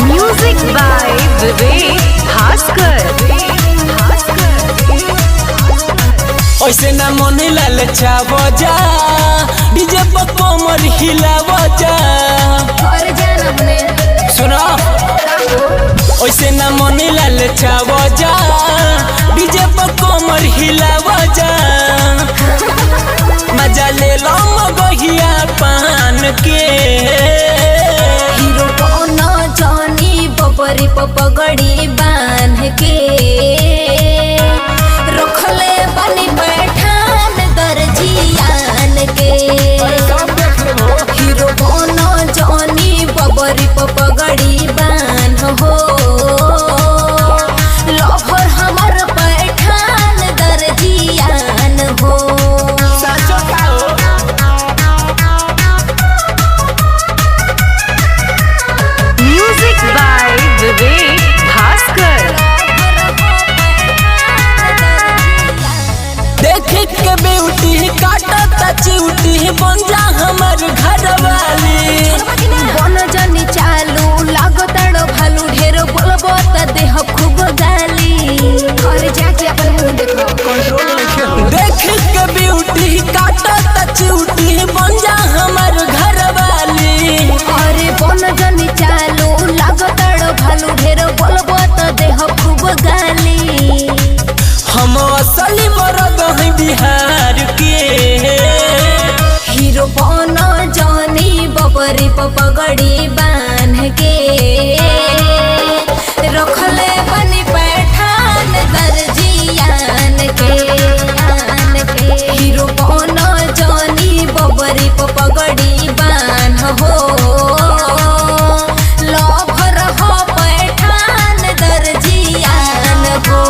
Music by विवेक भास्कर। ऐसे ना मन लाल चाव जा डीजे पर कमर हिलाव जा। सुनो ऐसे ना मन लाल चाव जा डीजे पर कमर हिलाव जा। मजा ले लो मगहिया पान के हीरो कौनो जानी बबरी पगड़ी बांध के रखले बनी बैठान दर्जियान के। हीरो कौनो जानी बबरी पगड़ी बांध हो लवर हमर बैठान दर्जियान हो। म्यूजिक बाय विवेक भास्कर। देख के ब्यूटी काटता चिउटी बन जा हमर घर वाली। बन जनी चालू लागो तड़ो भालू ढेरो बोलबो त देह खूब गाली। घर जाके अपन मुंह देखो कंट्रोल नहीं। देख के ब्यूटी काटता चिउटी बन जा हमर घर वाली। अरे बन जनी चालू लागो तड़ो भालू ढेरो बोलबो त देह खूब गाली। हम असली मर्द हैं बिहार के। हीरो बन जानी बबरी पगड़ी बांध के रखले बनी पैठान दर्जियान के। हीरो बन जानी बबरी पगड़ी बांध हो लवर हो पैठान दर्जियान हो।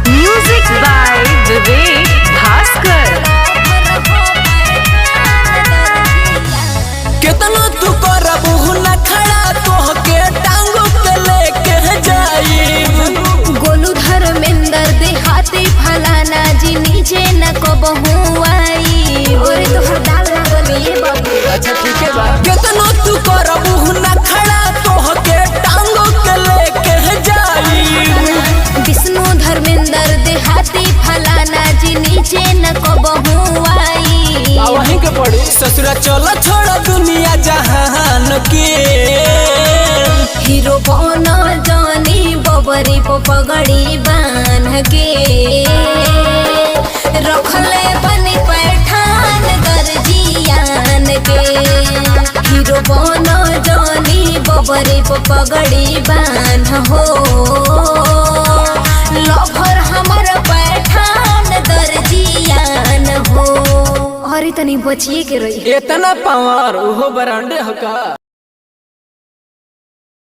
म्यूजिक बाय विवेक भास्कर। केतना तू करबू न खड़ा तोहके टांगू के लेके जाई। गोलू धर्मेंद्र देहाती फलाना जी नीचे न कबहू आई। बोरे तोहर दाल ना गली बाबू। अच्छा ठीक है बा। केतना तू करबू न खड़ा तोहके टांगू के लेके जाई। विष्णु धर्मेंद्र देहाती फलाना जी नीचे न कबहू आई। वहीं के पड़ी ससुरा चला छोड़ा दुनिया जहान के। हीरो बन जानी बबरी पगड़ी बांध के रखले बनी पैठान दर्जियान के। हीरो बन जानी बबरी पगड़ी बांध हो लवर हमर पैठान दर्जियान हो। अरे तनी बचिए के रही। इतना पावर ओहो बरांडे हका।